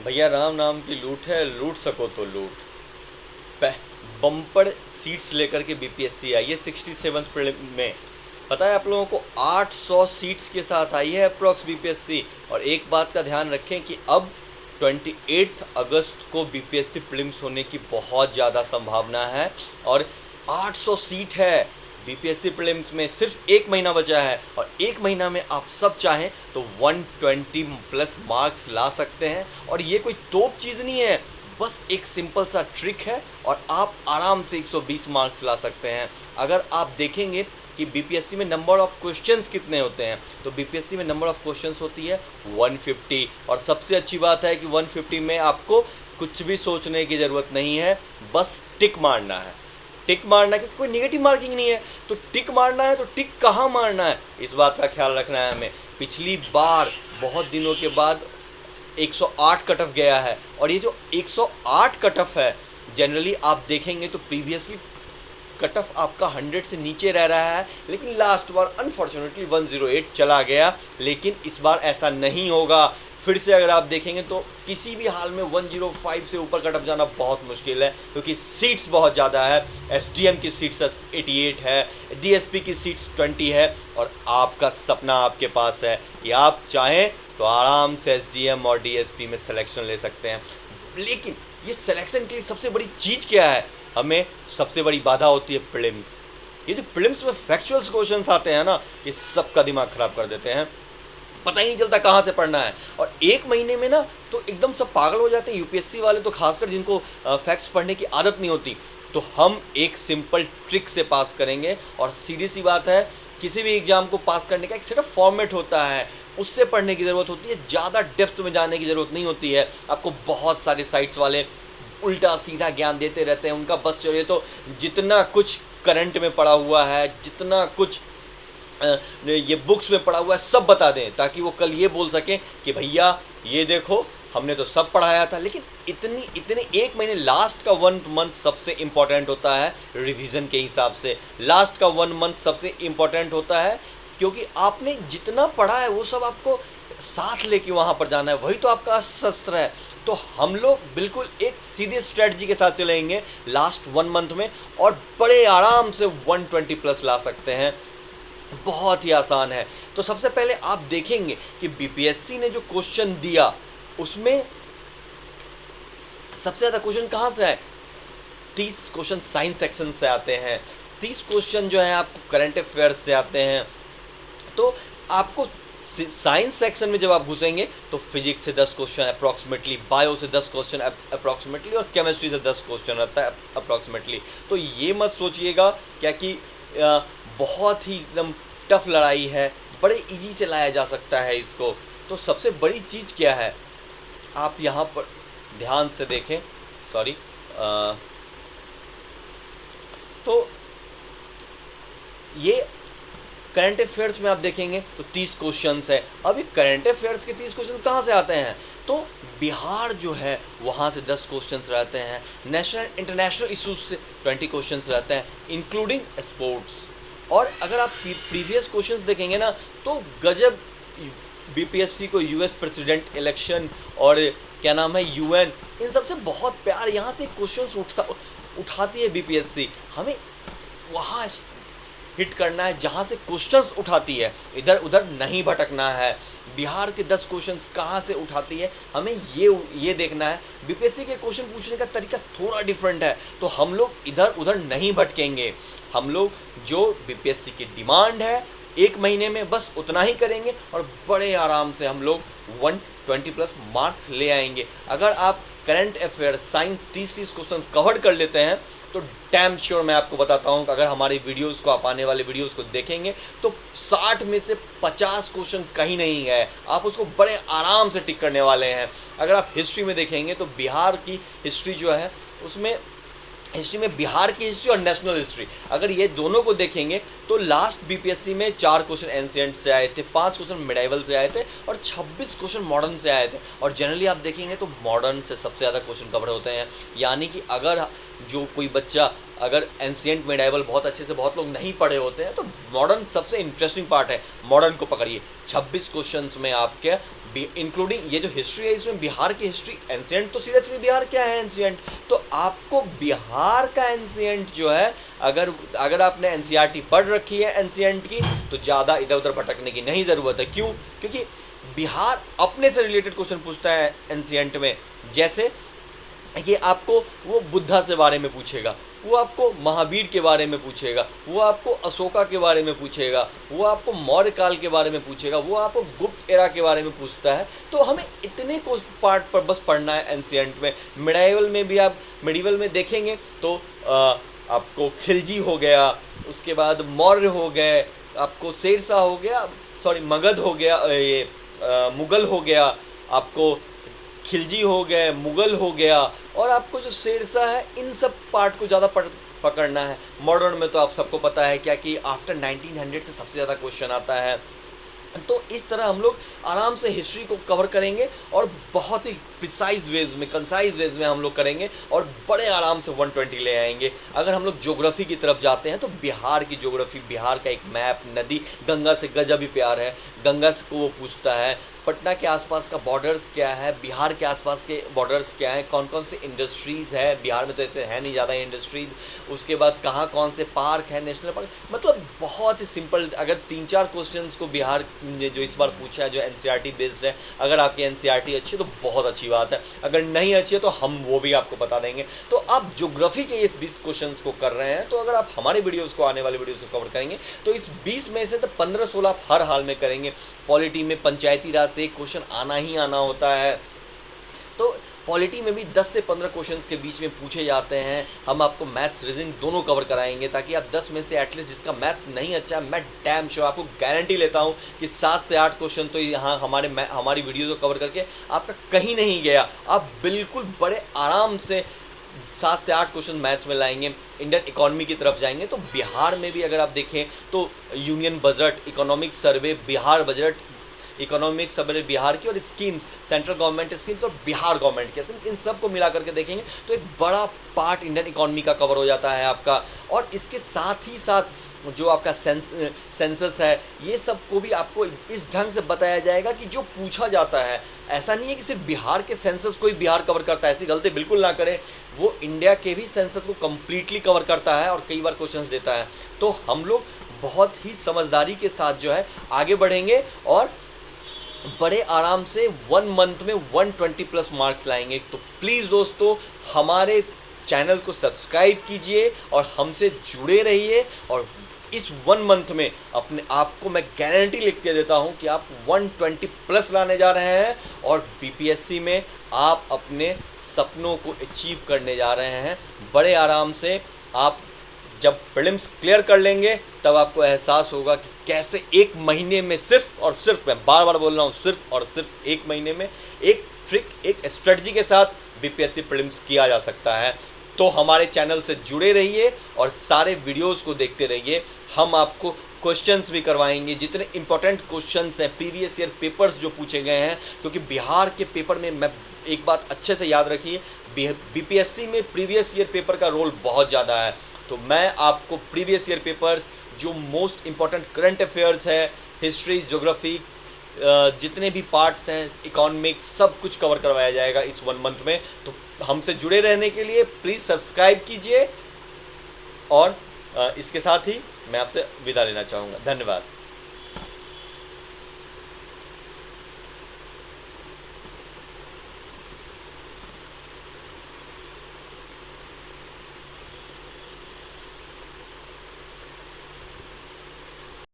भैया राम नाम की लूट है, लूट सको तो लूट। बम्पर सीट्स लेकर के बीपीएससी आई है 67th प्रीलिम में। पता है आप लोगों को 800 सीट्स के साथ आई है अप्रॉक्स बीपीएससी। और एक बात का ध्यान रखें कि अब 28 अगस्त को बीपीएससी प्रीलिम्स होने की बहुत ज़्यादा संभावना है। और 800 सीट है बीपीएससी प्रीलिम्स में, सिर्फ एक महीना बचा है। और एक महीना में आप सब चाहें तो 120 प्लस मार्क्स ला सकते हैं। और ये कोई तोप चीज़ नहीं है, बस एक सिंपल सा ट्रिक है और आप आराम से 120 मार्क्स ला सकते हैं। अगर आप देखेंगे कि बीपीएससी में नंबर ऑफ क्वेश्चंस कितने होते हैं, तो बीपीएससी में नंबर ऑफ क्वेश्चंस होती है 150। और सबसे अच्छी बात है कि 150 में आपको कुछ भी सोचने की ज़रूरत नहीं है, बस टिक मारना है। टिक मारना है क्योंकि कोई नेगेटिव मार्किंग नहीं है, तो टिक मारना है। तो टिक कहाँ मारना है, इस बात का ख्याल रखना है हमें। पिछली बार बहुत दिनों के बाद 108 कट ऑफ गया है। और ये जो 108 कट ऑफ है, जनरली आप देखेंगे तो प्रीवियसली कट ऑफ आपका 100 से नीचे रह रहा है, लेकिन लास्ट बार अनफॉर्चुनेटली 108 चला गया। लेकिन इस बार ऐसा नहीं होगा। फिर से अगर आप देखेंगे तो किसी भी हाल में 105 से ऊपर कट ऑफ जाना बहुत मुश्किल है, क्योंकि सीट्स बहुत ज़्यादा है। एसडीएम की सीट्स 88 है, डीएसपी की सीट्स 20 है। और आपका सपना आपके पास है कि आप चाहें तो आराम से एसडीएम और डीएसपी में सिलेक्शन ले सकते हैं। लेकिन ये सिलेक्शन के लिए सबसे बड़ी चीज़ क्या है, हमें सबसे बड़ी बाधा होती है प्रीलिम्स। ये जो प्रीलिम्स में फैक्चुअल क्वेश्चंस आते हैं ना, ये सबका दिमाग खराब कर देते हैं। पता ही नहीं चलता कहाँ से पढ़ना है। और एक महीने में ना तो एकदम सब पागल हो जाते हैं यूपीएससी वाले, तो खासकर जिनको फैक्ट्स पढ़ने की आदत नहीं होती। तो हम एक सिंपल ट्रिक से पास करेंगे। और सीधी सी बात है, किसी भी एग्जाम को पास करने का एक सिर्फ फॉर्मेट होता है, उससे पढ़ने की ज़रूरत होती है, ज़्यादा डेप्थ में जाने की ज़रूरत नहीं होती है। आपको बहुत सारे साइट्स वाले उल्टा सीधा ज्ञान देते रहते हैं, उनका बस चलिए। तो जितना कुछ करंट में पड़ा हुआ है, जितना कुछ ये बुक्स में पढ़ा हुआ है, सब बता दें, ताकि वो कल ये बोल सकें कि भैया ये देखो हमने तो सब पढ़ाया था। लेकिन इतने एक महीने, लास्ट का 1 मंथ सबसे इम्पॉर्टेंट होता है रिवीजन के हिसाब से। लास्ट का 1 मंथ सबसे इम्पॉर्टेंट होता है, क्योंकि आपने जितना पढ़ा है वो सब आपको साथ लेके वहाँ पर जाना है, वही तो आपका अस्त्र है। तो हम लोग बिल्कुल एक सीधे स्ट्रेटजी के साथ चलेंगे लास्ट 1 मंथ में, और बड़े आराम से 120 प्लस ला सकते हैं। बहुत ही आसान है। तो सबसे पहले आप देखेंगे कि बीपीएससी ने जो क्वेश्चन दिया, उसमें सबसे ज़्यादा क्वेश्चन कहाँ से आए, 30 क्वेश्चन साइंस सेक्शन से आते हैं, 30 क्वेश्चन जो है आपको करंट अफेयर्स से आते हैं। तो आपको साइंस सेक्शन में जब आप घुसेंगे तो फिजिक्स से 10 क्वेश्चन अप्रॉक्सीमेटली, बायो से 10 क्वेश्चन अप्रॉक्सीमेटली, और केमिस्ट्री से 10 क्वेश्चन रहता है अप्रॉक्सीमेटली। तो ये मत सोचिएगा क्या कि बहुत ही एकदम टफ लड़ाई है, बड़े इजी से लाया जा सकता है इसको। तो सबसे बड़ी चीज़ क्या है, आप यहाँ पर ध्यान से देखें, सॉरी, तो ये करंट अफेयर्स में आप देखेंगे तो 30 क्वेश्चंस है। अब ये करंट अफेयर्स के 30 क्वेश्चंस कहाँ से आते हैं, तो बिहार जो है वहाँ से 10 क्वेश्चंस रहते हैं, नेशनल इंटरनेशनल इशूज से 20 क्वेश्चंस रहते हैं, इंक्लूडिंग स्पोर्ट्स। और अगर आप प्रीवियस क्वेश्चंस देखेंगे ना, तो गजब बीपीएससी को यूएस प्रेसिडेंट इलेक्शन और क्या नाम है यूएन, इन सब से बहुत प्यार, यहाँ से क्वेश्चंस उठाती है बीपीएससी। हमें वहाँ हिट करना है जहाँ से क्वेश्चंस उठाती है, इधर उधर नहीं भटकना है। बिहार के 10 क्वेश्चंस कहाँ से उठाती है, हमें ये देखना है। बीपीएससी के क्वेश्चन पूछने का तरीका थोड़ा डिफरेंट है, तो हम लोग इधर उधर नहीं भटकेंगे। हम लोग जो बीपीएससी की डिमांड है एक महीने में बस उतना ही करेंगे, और बड़े आराम से हम लोग 120 प्लस मार्क्स ले आएंगे। अगर आप current affair science 30 question cover कर लेते हैं, तो डैम श्योर मैं आपको बताता हूँ कि अगर हमारी वीडियोस को, आप आने वाले वीडियोस को देखेंगे, तो 60 में से 50 क्वेश्चन कहीं नहीं गए, आप उसको बड़े आराम से टिक करने वाले हैं। अगर आप हिस्ट्री में देखेंगे तो बिहार की हिस्ट्री जो है, उसमें हिस्ट्री में बिहार की हिस्ट्री और नेशनल हिस्ट्री, अगर ये दोनों को देखेंगे तो लास्ट बीपीएससी में 4 क्वेश्चन एंशिएंट से आए थे, 5 क्वेश्चन मिडाइवल से आए थे, और 26 क्वेश्चन मॉडर्न से आए थे। और जनरली आप देखेंगे तो मॉडर्न से सबसे ज़्यादा क्वेश्चन कवर होते हैं। यानी कि अगर जो कोई बच्चा अगर एंशिएंट मेडाइवल बहुत अच्छे से बहुत लोग नहीं पढ़े होते हैं तो मॉडर्न सबसे इंटरेस्टिंग पार्ट है, मॉडर्न को पकड़िए। 26 क्वेश्चंस में आपके इंक्लूडिंग ये जो हिस्ट्री है इसमें बिहार की हिस्ट्री, एंशिएंट तो सीरियसली बिहार क्या है एंशिएंट, तो आपको बिहार का एंशिएंट जो है, अगर आपने एनसीईआरटी पढ़ रखी है एंशिएंट की तो ज़्यादा इधर उधर भटकने की नहीं ज़रूरत है। क्यों? क्योंकि बिहार अपने से रिलेटेड क्वेश्चन पूछता है एंशिएंट में। जैसे ये आपको वो बुद्धा से बारे में पूछेगा, वो आपको महावीर के बारे में पूछेगा, वो आपको अशोका के बारे में पूछेगा, वो आपको मौर्य काल के बारे में पूछेगा, वो आपको गुप्त एरा के बारे में पूछता है। तो हमें इतने को पार्ट पर बस पढ़ना है एंशिएंट में। मिडाइवल में भी आप मिडिवल में देखेंगे तो आपको खिलजी हो गया, उसके बाद मौर्य हो गए, आपको शेरशाह हो गया, सॉरी मगध हो गया, ये मुगल हो गया, आपको खिलजी हो गए, मुगल हो गया, और आपको जो शेरशाह है, इन सब पार्ट को ज़्यादा पकड़ना है। मॉडर्न में तो आप सबको पता है क्या कि आफ्टर 1900 से सबसे ज़्यादा क्वेश्चन आता है। तो इस तरह हम लोग आराम से हिस्ट्री को कवर करेंगे और बहुत ही प्रिसाइज वेज में, कंसाइज वेज में हम लोग करेंगे और बड़े आराम से 120 ले आएंगे। अगर हम लोग ज्योग्राफी की तरफ जाते हैं तो बिहार की ज्योग्राफी, बिहार का एक मैप, नदी, गंगा से गजब ही प्यार है, गंगा से को वो पूछता है, पटना के आसपास का बॉर्डर्स क्या है, बिहार के आसपास के बॉर्डर्स क्या हैं, कौन कौन से इंडस्ट्रीज़ है, बिहार में तो ऐसे है नहीं ज़्यादा इंडस्ट्रीज़, उसके बाद कहाँ कौन से पार्क है, नेशनल पार्क, मतलब बहुत ही सिंपल। अगर 3-4 क्वेश्चंस को बिहार ने जो इस बार पूछा है जो एनसीईआरटी बेस्ड है, अगर आपकी एनसीईआरटी अच्छी है तो बहुत अच्छी बात है, अगर नहीं अच्छी है तो हम वो भी आपको बता देंगे। तो आप ज्योग्राफी के इस 20 क्वेश्चंस को कर रहे हैं, तो अगर आप हमारे वीडियोज़ को, आने वाले वीडियोज़ को कवर करेंगे तो इस 20 में से तो 15-16 आप हर हाल में करेंगे। पॉलिटी में पंचायती राज से एक क्वेश्चन आना ही आना होता है, तो पॉलिटी में भी 10 से 15 क्वेश्चंस के बीच में पूछे जाते हैं। हम आपको मैथ्स, रीजनिंग दोनों कवर कराएंगे ताकि आप 10 में से एटलीस्ट, जिसका मैथ्स नहीं अच्छा है, मैं डैम श्योर आपको गारंटी लेता हूं कि 7 से 8 क्वेश्चन तो यहाँ हमारी वीडियोज़ को कवर करके आपका कहीं नहीं गया। आप बिल्कुल बड़े आराम से 7 से 8 क्वेश्चन मैथ्स में लाएंगे। इंडियन इकोनॉमी की तरफ जाएंगे तो बिहार में भी अगर आप देखें तो union budget, economic survey, Bihar budget, economic survey Bihar की, और स्कीम्स, सेंट्रल गवर्नमेंट स्कीम्स और बिहार गवर्नमेंट के स्कीम्स, इन सब को मिला करके देखेंगे तो एक बड़ा पार्ट इंडियन इकोनॉमी का कवर हो जाता है आपका। और इसके साथ ही साथ जो आपका सेंसस है, ये सब को भी आपको इस ढंग से बताया जाएगा कि जो पूछा जाता है, ऐसा नहीं है कि सिर्फ बिहार के सेंसस को ही बिहार कवर करता है, ऐसी गलती बिल्कुल ना करें। वो इंडिया के भी सेंसस को कम्प्लीटली कवर करता है और कई बार क्वेश्चंस देता है। तो हम लोग बहुत ही समझदारी के साथ जो है आगे बढ़ेंगे और बड़े आराम से 1 मंथ में 120+ मार्क्स लाएंगे। तो प्लीज़ दोस्तों, हमारे चैनल को सब्सक्राइब कीजिए और हमसे जुड़े रहिए, और इस 1 मंथ में अपने आप को मैं गारंटी लिख के देता हूं कि आप 120+ लाने जा रहे हैं और बीपीएससी में आप अपने सपनों को अचीव करने जा रहे हैं। बड़े आराम से आप जब प्रीलिम्स क्लियर कर लेंगे तब आपको एहसास होगा कि कैसे 1 महीने में, सिर्फ और सिर्फ, मैं बार बार बोल रहा हूँ, सिर्फ और सिर्फ 1 महीने में एक ट्रिक, एक स्ट्रेटजी के साथ बीपीएससी प्रीलिम्स किया जा सकता है। तो हमारे चैनल से जुड़े रहिए और सारे वीडियोस को देखते रहिए। हम आपको क्वेश्चंस भी करवाएंगे, जितने इंपॉर्टेंट क्वेश्चंस हैं, प्रीवियस ईयर पेपर्स जो पूछे गए हैं, क्योंकि बिहार के पेपर में, मैं एक बात अच्छे से याद रखिए, बीपीएससी में प्रीवियस ईयर पेपर का रोल बहुत ज़्यादा है। तो मैं आपको प्रीवियस ईयर पेपर्स, जो मोस्ट इम्पॉर्टेंट करंट अफेयर्स है, हिस्ट्री, ज्योग्राफी, जितने भी पार्ट्स हैं, इकोनॉमिक्स, सब कुछ कवर करवाया जाएगा इस 1 मंथ में। तो हमसे जुड़े रहने के लिए प्लीज़ सब्सक्राइब कीजिए, और इसके साथ ही मैं आपसे विदा लेना चाहूँगा। धन्यवाद।